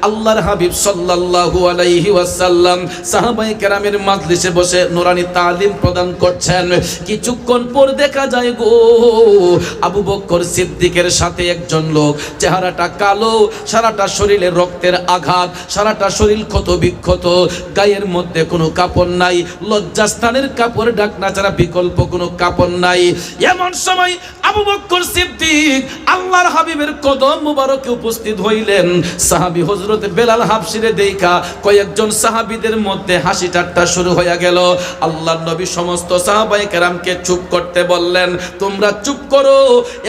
আল্লাহর হাবিব সাল্লাল্লাহু আলাইহি ওয়াসাল্লাম সাহাবায়ে কেরামের মাজলিসে বসে নুরানি তালিম প্রদান করছেন। কিছুক্ষণ পর দেখা যায় গো আবু বকর সিদ্দিকের সাথে একজন লোক, চেহারাটা কালো, সারাটা শরীরে রক্তের আঘাত, সারাটা শরীর ক্ষত বিক্ষত, গায়ের মধ্যে কোনো কাপড় নাই, লজ্জাস্থানের কাপড় ঢাকনা ছাড়া বিকল্প কোনো কাপড় নাই। এমন সময় আবু বকর সিদ্দিক আল্লাহর হাবিবের কদম মুবারকে উপস্থিত হইলেন। সাহাবী হযরত বেলাল হাবশিরে দেখা কয়েকজন সাহাবীদের মধ্যে হাসি ঠাট্টা শুরু হয়ে গেল। আল্লাহর নবী সমস্ত সাহাবায়ে কেরামকে চুপ করতে বললেন, তোমরা চুপ করো।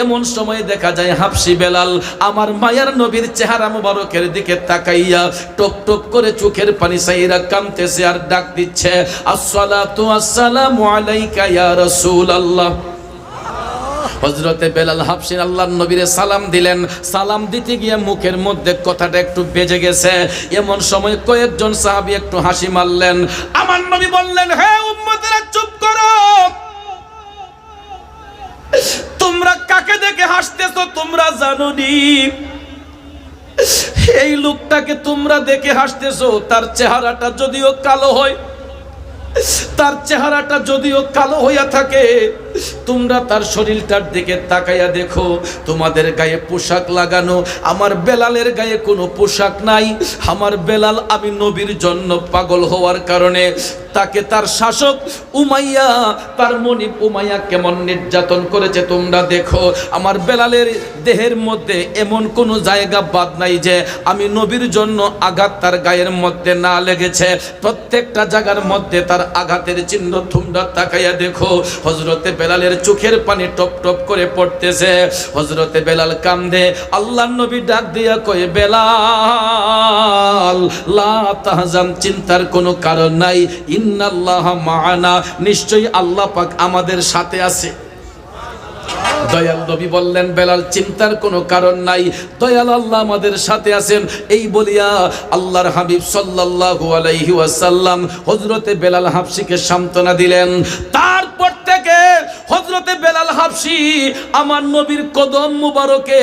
এমন সময় দেখা যায় হাবশি বেলাল আমার মায়ার নবীর চেহারা মুবারকের দিকে তাকাইয়া টপ টপ করে চোখের পানি সাইরা কাঁদতেছে আর ডাক দিচ্ছে, আসসালাতু আসসালামু আলাইকা ইয়া রাসূলুল্লাহ। হযরতে বেলাল হাবশী আল্লাহর নবীরে সালাম দিলেন। সালাম দিতে গিয়ে মুখের মধ্যে কথাটা একটু বেজে গেছে। এমন সময় কয়েকজন সাহাবী একটু হাসি মারলেন। আমার নবী বললেন, হে উম্মতেরা চুপ করো, তোমরা কাকে দেখে হাসতেছো তোমরা জানোনি? এই লোকটাকে তোমরা দেখে হাসতেছো, তার চেহারাটা যদিও কালো হয়, তার চেহারাটা যদিও কালো হইয়া থাকে, তোমরা তার শরীরটার দিকে তাকাইয়া দেখো, তোমাদের গায়ে পোশাক লাগানো, আমার বেলালের গায়ে কোনো পোশাক নাই। আমার বেলাল আমি নবীর জন্য পাগল হওয়ার কারণে তাকে তার শাসক উমাইয়া, তার মনিব উমাইয়া কেমন নির্যাতন করেছে তোমরা দেখো। আমার বেলালের দেহের মধ্যে এমন কোনো জায়গা বাদ নাই যে আমি নবীর জন্য আঘাত তার গায়ের মধ্যে না লেগেছে, প্রত্যেকটা জায়গার মধ্যে তার আঘাতের চিহ্ন তোমরা তাকাইয়া দেখো। হযরতে বেলালের চোখের পানি টপ টপ করে পড়তেছে। হযরতে বেলাল কান্দে। আল্লাহর নবী ডাক দিয়া কয়, বেলাল লা তাহজান, চিন্তার কোনো কারণ নাই, ইন্নাল্লাহা মাআনা, নিশ্চয়ই আল্লাহ পাক আমাদের সাথে আছে। দয়াল নবী বললেন, বেলাল চিন্তার কোনো কারণ নাই, দয়াল আল্লাহ আমাদের সাথে আছেন। এই বলিয়া আল্লাহর হাবিব সাল্লাল্লাহু আলাইহি ওয়াসাল্লাম হযরতে বেলাল হাবশীকে সান্ত্বনা দিলেন। তারপর থেকে হযরতে বেলাল হাবশী আমার নবীর কদম মুবারকে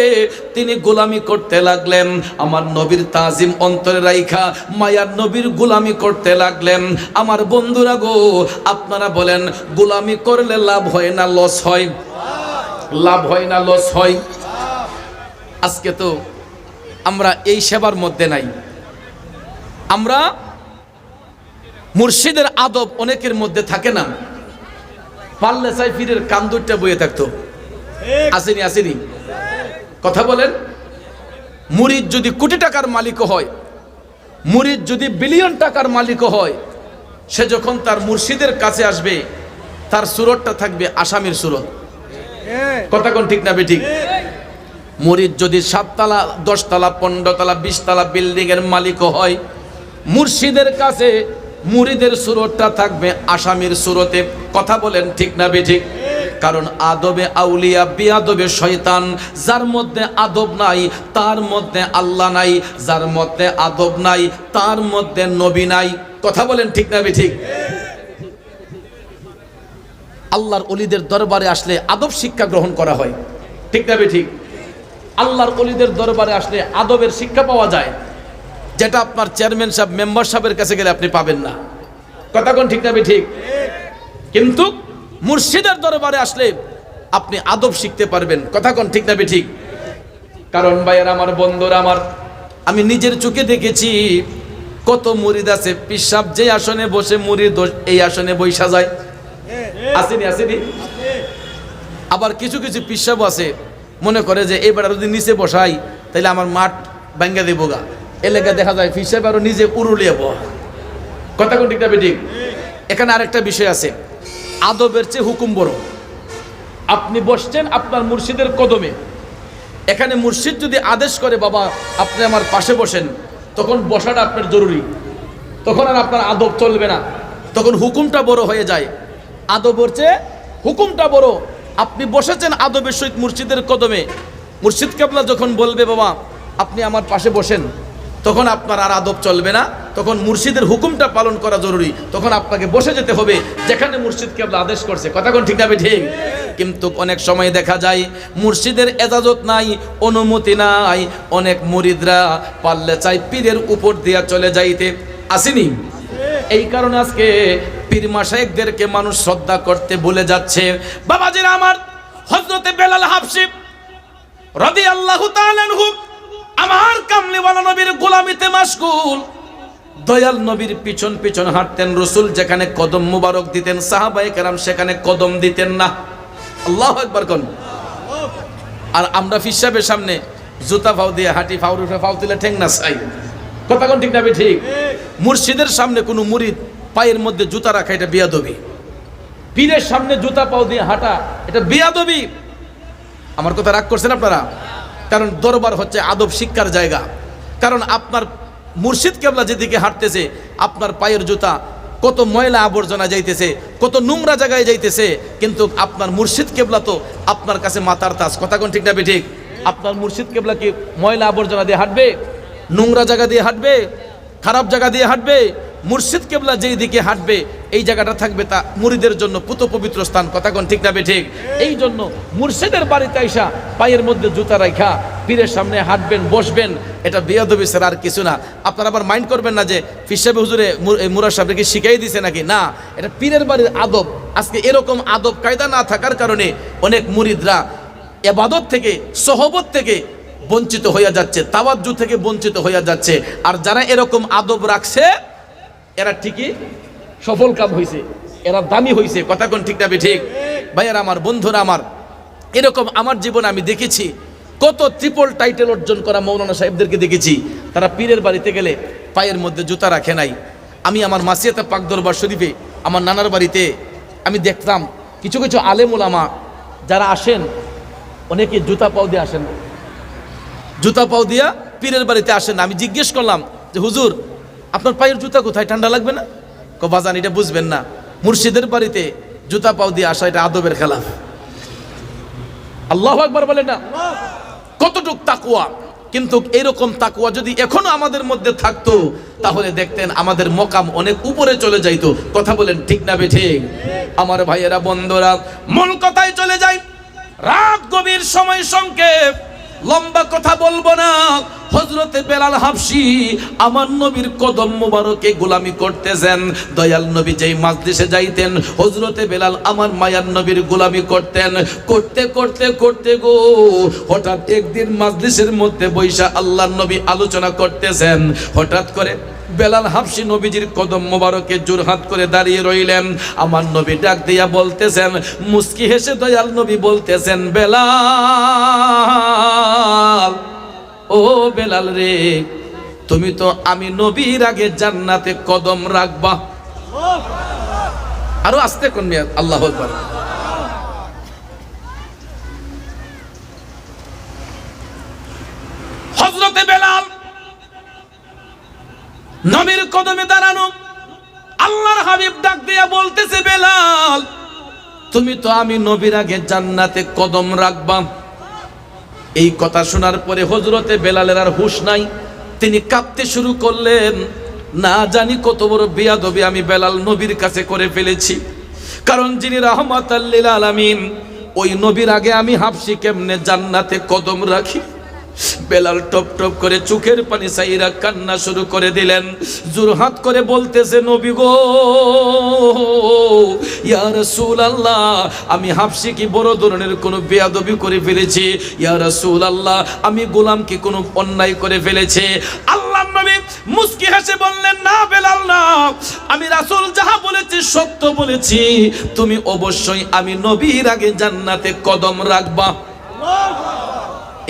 তিনি গোলামি করতে লাগলেন। আমার নবীর তাজিম অন্তরে রাইখা মায়ার নবীর গোলামি করতে লাগলেন। আমার বন্ধুরা গো, আপনারা বলেন গোলামি করলে লাভ হয় না লস হয়? লাভ হয় না লস হয়? আজকে তো আমরা এই সেবার মধ্যে নাই। আমরা মুর্শিদের আদব অনেকের মধ্যে থাকে না। পারলে চাই পীরের কান দুইটা বইয়ে থাকতো, আসেনি আসেনি? কথা বলেন। মুরিদ যদি কোটি টাকার মালিক হয়, মুরিদ যদি বিলিয়ন টাকার মালিক হয়, সে যখন তার মুর্শিদের কাছে আসবে তার সুরতটা থাকবে আসামির সুরত। কথা কোন ঠিক না বেঠিক? মুরিদ যদি 7 তলা 10 তলা 15 তলা 20 তলা বিল্ডিং এর মালিক হয়, মুর্শিদের কাছে মুরিদের সুরতটা থাকবে আসামির সুরতে। কথা বলেন ঠিক না বেঠিক? কারণ আদবে আউলিয়া বিয়াদবে শয়তান। যার মধ্যে আদব নাই তার মধ্যে আল্লাহ নাই, যার মধ্যে আদব নাই তার মধ্যে নবী নাই। কথা বলেন ঠিক না বেঠিক? আল্লাহর ওলিদের দরবারে আসলে আদব শিক্ষা গ্রহণ করা হয়, ঠিক না বেঠিক? আল্লাহর ওলিদের দরবারে আসলে আদবের শিক্ষা পাওয়া যায়, যেটা আপনার চেয়ারম্যান সাহেব মেম্বার সাহেবের কাছে গেলে আপনি পাবেন না। কথা কোন ঠিক না বেঠিক? কিন্তু মুর্শিদের দরবারে আসলে আপনি আদব শিখতে পারবেন। কথা কোন ঠিক না বেঠিক? কারণ ভাইয়ের আমার, বন্ধুরা আমার, আমি নিজের চোখে দেখেছি কত মুরিদ আছে, পীর সাহেব যে আসনে বসে মুরিদ এই আসনে বৈশা যায়, আসেনি আসেনি? আবার কিছু কিছু পীর সাহেব আছে মনে করে যে এবার যদি নিচে বসাই তাহলে আমার মাঠ ভাঙ্গা দেবো গা, এলাকা দেখা যায় পীর সাহেব আরো নিজে উড়ুলিয়ে বহ। কথা কোন ঠিক না বেঠিক? এখানে আরেকটা বিষয় আছে, আদবের চেয়ে হুকুম বড়। আপনি বসছেন আপনার মুর্শিদের কদমে, এখানে মুর্শিদ যদি আদেশ করে বাবা আপনি আমার পাশে বসেন, তখন বসাটা আপনার জরুরি, তখন আর আপনার আদব চলবে না, তখন হুকুমটা বড় হয়ে যায়। আদবের চেয়ে হুকুমটা বড়। আপনি বসেছেন আদবের সহিত মুর্শিদের কদমে, মুর্শিদ কেবলা যখন বলবে বাবা আপনি আমার পাশে বসেন, তখন আপনার আর আদব চলবে না, তখন মুর্শিদের হুকুমটা পালন করা জরুরি, তখন আপনাকে বসে যেতে হবে যেখানে মুর্শিদ কেবলা আদেশ করছে। কথা কোন ঠিক না ঠিক? কিন্তু অনেক সময় দেখা যায় মুর্শিদের এজাজত নাই, অনুমতি নাই, অনেক মুরিদরা পারলে চাই পীরের উপর দিয়া চলে যাইতে। আসেনি? এই কারণে আজকে পীর মাশায়েখদেরকে মানুষ শ্রদ্ধা করতে ভুলে যাচ্ছে। বাবাজিরা আমার, হযরতে বেলাল হাবশী রাদিয়াল্লাহু তাআলা আনহু আমার কামলিওয়ালা নবীর গোলামিতে মাশগুল, দয়াল নবীর পিছন পিছন হাঁটতেন। রাসূল যেখানে কদম মুবারক দিতেন সাহাবায়ে কেরাম সেখানে কদম দিতেন না। আল্লাহু আকবার কোন। আর আমরা ফিসাবের সামনে জুতা পাও দিয়ে হাঁটি, ফাউর উঠে ফাউ তুলে ঠেং না চাই। কথা কোন ঠিক না ঠিক? মুর্শিদের সামনে কোনো মুরিদ পায়ের মধ্যে জুতা রাখা এটা বেয়াদবি। পীরের সামনে জুতা পাও দিয়ে হাঁটা এটা বেয়াদবি। আমার কথা রাগ করছেন আপনারা? কারণ দরবার হচ্ছে আদব শিক্ষার জায়গা। কারণ আপনার মুর্শিদ কেবলা যেদিকে হাঁটতেছে আপনার পায়ের জুতা কত ময়লা আবর্জনা যাইতেছে, কত নোংরা জায়গায় যাইতেছে, কিন্তু আপনার মুর্শিদ কেবলা তো আপনার কাছে মাথার তাজ। কথা কোন ঠিক না ঠিক? আপনার মুর্শিদ কেবলা কি ময়লা আবর্জনা দিয়ে হাঁটবে, নোংরা জায়গা দিয়ে হাঁটবে, খারাপ জায়গা দিয়ে হাঁটবে? মুর্শিদ কেবলা যেই দিকে হাঁটবে এই জায়গাটা থাকবে তা মুরিদের জন্য পুত পবিত্র স্থান। কথা কোন ঠিক না ঠিক? এই জন্য মুর্শিদের বাড়িতে আইসা পায়ের মধ্যে জুতা রাখা পীরের সামনে হাঁটবেন, বসবেন, এটা বেয়াদবি স্যার, আর কিছু না। আপনারা আবার মাইন্ড করবেন না যে পীর সাহেব হুজুরে মুরাদ সাহেবকে শিখাই দিছে নাকি, না, এটা পীরের বাড়ির আদব। আজকে এরকম আদব কায়দা না থাকার কারণে অনেক মুরিদরা ইবাদত থেকে, সহবত থেকে বঞ্চিত হয়ে যাচ্ছে, তাওয়াজ্জু থেকে বঞ্চিত হয়ে যাচ্ছে। আর যারা এরকম আদব রাখছে এরা ঠিকই সফল কাম হয়েছে, এরা দামি হয়েছে। কথা কোন ঠিক না ঠিক? ভাইয়ারা আমার, বন্ধুরা আমার, এরকম আমার জীবনে আমি দেখেছি কত ট্রিপল টাইটেল অর্জন করা মৌলানা সাহেবদেরকে দেখেছি, তারা পীরের বাড়িতে গেলে পায়ের মধ্যে জুতা রাখে নাই। আমি আমার মাসিয়াতে পাক দরবার শরীফে আমার নানার বাড়িতে আমি দেখতাম কিছু কিছু আলেম ওলামা যারা আসেন অনেকে জুতা পাও দিয়ে আসেন, জুতা পাও দিয়া পীরের বাড়িতে আসেন। আমি জিজ্ঞেস করলাম যে হুজুর আপনার পায়ের জুতা কোথায়, ঠান্ডা লাগবে না? বাজান এটা বুঝবেন না, মুর্শিদের বাড়িতে জুতা পাও দিয়ে আসা এটা আদবের খেলাফ। আল্লাহু আকবার বলেন না? কতটুক তাকওয়া! কিন্তু এরকম তাকওয়া যদি এখনো আমাদের মধ্যে থাকতো তাহলে দেখতেন আমাদের মকাম অনেক উপরে চলে যাইতো। কথা বলেন ঠিক না ঠিক? আমার ভাইয়েরা, বন্ধুরা, মূল কথায় চলে যাই। রাত গভীর, সময় সংক্ষেপ, লম্বা কথা বলবো না। হযরতে বেলাল হাবশী আমার নবীর কদম মোবারকে গোলামি করতেছেন। দয়াল নবী যেই মাজলিসে যাইতেন হযরতে বেলাল আমার মায়ার নবীর গোলামি করতেন। করতে করতে করতে গো হঠাৎ একদিন মাজলিসের মধ্যে বৈশা আল্লাহর নবী আলোচনা করতেছেন, হঠাৎ করে বেলাল হাবশী নবীজির কদম মোবারকে জোরহাত করে দাঁড়িয়ে রইলেন। আমার নবী ডাক দিয়া বলতেছেন, মুস্কি হেসে দয়াল নবী বলতেছেন, বেলাল, ও বেলাল রে, তুমি তো আমি নবীর আগে জান্নাতে কদম রাখবা। আরো আস্তে কোন মিয়া, আল্লাহু আকবার। হযরতে বেলাল নবীর কদমে দাঁড়ানো, আল্লাহর হাবিব ডাক দিয়া বলতেছে, বেলাল, তুমি তো আমি নবীর আগে জান্নাতে কদম রাখবা। এই কথা শোনার পরে হযরতে বেলালের আর হুঁশ নাই, তিনি কাঁপতে শুরু করলেন। না জানি কত বড় বেয়াদবি আমি বেলাল নবীর কাছে করে ফেলেছি। কারণ যিনি রাহমাতাল লিল আলামিন, ওই নবীর আগে আমি হাবশী কেমনে জান্নাতে কদম রাখি? বেলাল টপ টপ করে চোখের পানি সাইরা কান্না শুরু করে দিলেন। জোরহাত করে বলতেছে, নবী গো, ইয়া রাসূলুল্লাহ, আমি হাবশী কি বড় ধরনের কোনো বেয়াদবি করে ফেলেছি? ইয়া রাসূলুল্লাহ, আমি গোলাম কি কোনো অন্যায় করে ফেলেছে? আল্লাহর নবী মুস্কি হেসে বললেন, না বেলাল না, আমি রাসূল যাহা বলেছি সত্য বলেছি। তুমি অবশ্যই আমি নবীর আগে জান্নাতে কদম রাখবা।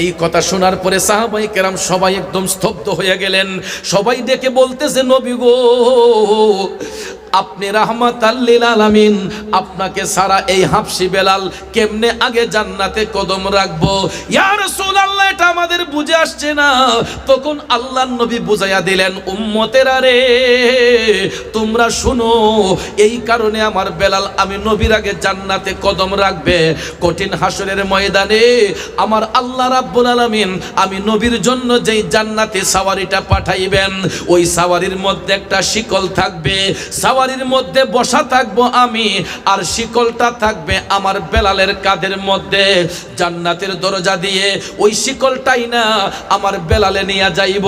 এই কথা শোনার পরে সাহাবায়ে কেরাম সবাই একদম স্তব্ধ হয়ে গেলেন। সবাই ডেকে বলতেছে, নবী গো, আপনি রাহমাতাল লিল আলামিন, আপনাকে সারা এই হাবশী বেলাল কেমনে আগে জান্নাতে কদম রাখবো? ইয়া রাসূলুল্লাহ, এটা আমাদের বুঝে আসছে না। তখন আল্লাহর নবী বুঝাইয়া দিলেন, উম্মতেরা রে, তোমরা শুনো, এই কারণে আমার বেলাল আমি নবীর আগে জান্নাতে কদম রাখবে। কঠিন হাসরের ময়দানে আমার আল্লাহ রাব্বুল আলামিন আমি নবীর জন্য যেই জান্নাতে সাওয়ারিটা পাঠাইবেন, ওই সাওয়ারির মধ্যে একটা শিকল থাকবে। সাওয়ারির মধ্যে বসা থাকবো আমি, আর শিকলটা থাকবে আমার বেলালের কাঁধের মধ্যে। জান্নাতের দরজা দিয়ে ওই শিকলটাই না আমার বেলালে নিয়ে যাইব।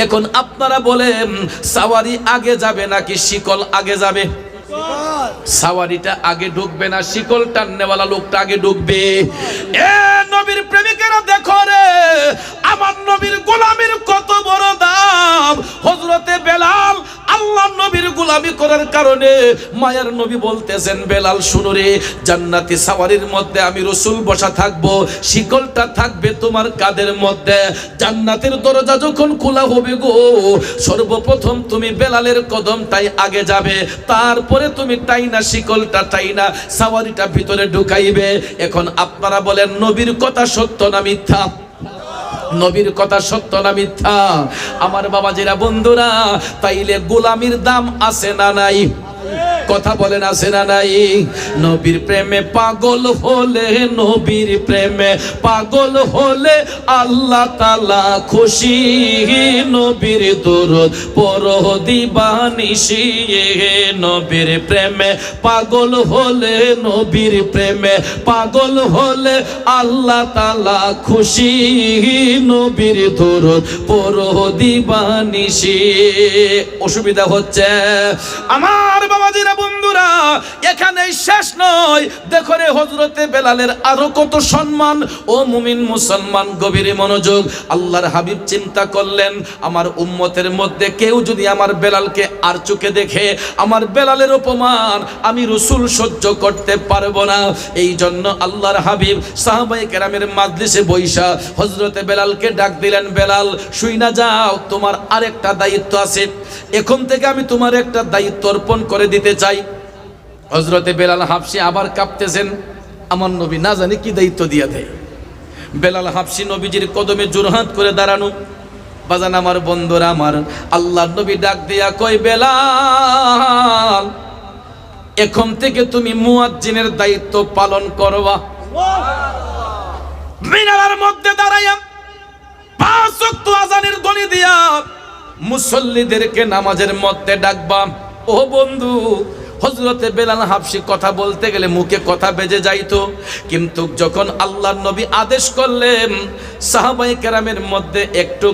এখন আপনারা বলেন সাওয়ারি আগে যাবে নাকি শিকল আগে যাবে? সাওয়ারিটা আগে ঢুকবে না শিকল টাননেওয়ালা লোকটা আগে ঢুকবে? এ নবীর প্রেমিকেরা দেখো রে, আমার নবীর গোলামের কত বড় দাম। হযরতে বেলাল আল্লাহ নবীর গোলামি করার কারণে মায়ার নবী বলতেছেন, বেলাল শুনো রে, জান্নাতি সাওয়ারির মধ্যে আমি রাসূল বসা থাকবো, শিকলটা থাকবে তোমার কাঁধের মধ্যে। জান্নাতের দরজা যখন খোলা হবে গো, সর্বপ্রথম তুমি বেলালের কদমটাই আগে যাবে, তারপরে তুমি টাইনা শিকলটা টাইনা সাওয়ারিটা ভিতরে ঢুকাইবে। এখন আপনারা বলেন নবীর কথা সত্য না মিথ্যা? নবীর কথা সত্য না মিথ্যা? আমার বাবাজিরা বন্ধুরা, তাইলে গোলামির দাম আছে না নাই? কথা বলেন আছে না নাই? নবীর প্রেমে পাগল হলে, নবীর প্রেমে পাগল হলে আল্লাহ তাআলা খুশি। নবীর দরুদ পড়ো দিবানিশি, নবীর প্রেমে পাগল হলে, নবীর প্রেমে পাগল হলে আল্লাহ তাআলা খুশি। নবীর দরুদ পড়ো দিবানিশি। অসুবিধা হচ্ছে আমার বাবাজিরা বন্ধুরা, এখানেই শেষ নয়। দেখো রে হযরতে বেলালের আরো কত সম্মান। ও মুমিন মুসলমান, গভীর মনোযোগ। আল্লাহর হাবিব চিন্তা করলেন, আমার উম্মতের মধ্যে কেউ যদি আমার বেলালকে আর চোখে দেখে, আমার বেলালের অপমান আমি রাসূল সহ্য করতে পারবো না। এই জন্য আল্লাহর হাবিব সাহাবায়ে কেরামের মাজলিসে বৈশা হযরতে বেলালকে ডাক দিলেন, বেলাল শুইনা যাও, তোমার আরেকটা দায়িত্ব আছে। এখন থেকে আমি তোমার একটা দায়িত্ব অর্পণ করে দিতে চাই। হযরতে বেলাল হাবশী আবার কাঁপতেছেন, আমার নবী না জানি কি দায়িত্ব দিয়ে দেয়। বেলাল হাবশী নবীজির কদমে জোরহাত করে দাঁড়ানো। বাজান আমার বন্ধুরা আমার, আল্লাহর নবী ডাক দিয়া কয়, বেলাল এখন থেকে তুমি মুয়াজ্জিনের দায়িত্ব পালন করবা। মিনারের মধ্যে দাঁড়াইয়া 5 ওয়াক্ত আযানের ধ্বনি দিয়া মুসল্লিদেরকে নামাজের মধ্যে ডাকবা। ও বন্ধু, হযরতে বেলাল হাবশী কথা বলতে গেলে মুখে কথা বেজে যাইতো, কিন্তু যখন আল্লাহর নবী আদেশ করলেন, সাহাবায়ে কেরামের মধ্যে একটু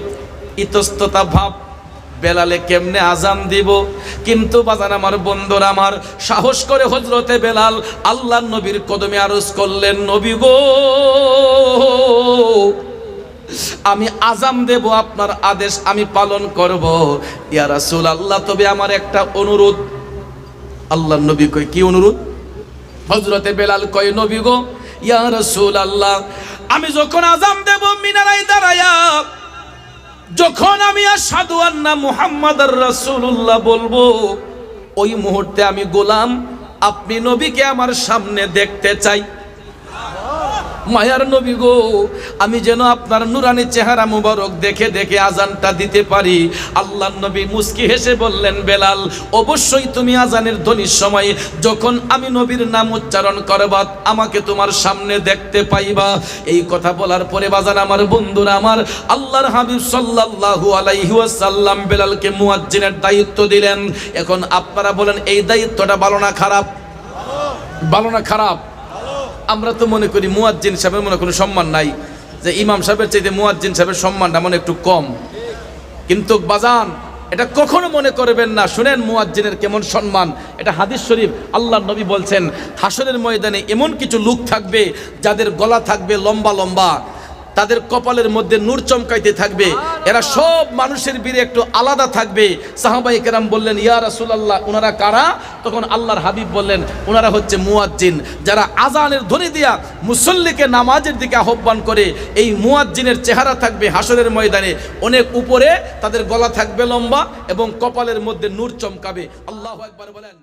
ইতস্ততা ভাব, বেলালে কেমনে আজান দিব। কিন্তু বাজান আমার বন্ধুরা আমার, সাহস করে হযরতে বেলাল আল্লাহর নবীর কদমে আরজ করলেন, নবী গো, আমি আজান দেব, আপনার আদেশ আমি পালন করব। ইয়া রাসূলুল্লাহ, তবে আমার একটা অনুরোধ। আল্লাহর নবী কয়, কি অনুরোধ? হযরতে বেলাল কয়, নবী গো, ইয়া রাসূলুল্লাহ, আমি যখন আজান দেব মিনারায় দাঁড়ায়া, যখন আমি আশহাদু আন্না মুহাম্মাদার রাসূলুল্লাহ বলবো, ওই মুহূর্তে আমি গোলাম, আপনি নবীকে আমার সামনে দেখতে চাই। মায়ার নবী গো, আমি যেন আপনার নুরানি চেহারা মুবারক দেখে দেখে আজানটা দিতে পারি। আল্লাহর নবী মুস্কি হেসে বললেন, বেলাল অবশ্যই তুমি আজানের ধ্বনির সময় যখন আমি নবীর নাম উচ্চারণ করব, আমাকে তোমার সামনে দেখতে পাইবা। এই কথা বলার পরে বাজান আমার বন্ধুরা আমার, আল্লাহর হাবিব সাল্লাল্লাহু আলাইহি ওয়াসাল্লাম বেলালকে মুয়াজ্জিনের দায়িত্ব দিলেন। এখন আপনারা বলেন, এই দায়িত্বটা ভালো না খারাপ? ভালো না খারাপ? আমরা তো মনে করি মুয়াজ্জিন সাহেবের মনে কোনো সম্মান নাই, যে ইমাম সাহেবের চাইতে মুয়াজ্জিন সাহেবের সম্মানটা মনে একটু কম। কিন্তু বাজান, এটা কখনো মনে করবেন না। শুনেন মুয়াজ্জিনের কেমন সম্মান, এটা হাদিস শরীফ। আল্লাহর নবী বলছেন, হাসরের ময়দানে এমন কিছু লোক থাকবে যাদের গলা থাকবে লম্বা লম্বা, তাদের কপালের মধ্যে নূর চমকাইতে থাকবে, এরা সব মানুষের ভিড়ে একটু আলাদা থাকবে। সাহাবায়ে কেরাম বললেন, ইয়া রাসূলুল্লাহ, ওনারা কারা? তখন আল্লাহর হাবিব বললেন, ওনারা হচ্ছে মুয়াজ্জিন, যারা আজানের ধ্বনি দিয়া মুসল্লিকে নামাজের দিকে আহ্বান করে। এই মুয়াজ্জিনের চেহারা থাকবে হাসরের ময়দানে অনেক উপরে, তাদের গলা থাকবে লম্বা এবং কপালের মধ্যে নূর চমকাবে। আল্লাহু আকবার বলেন।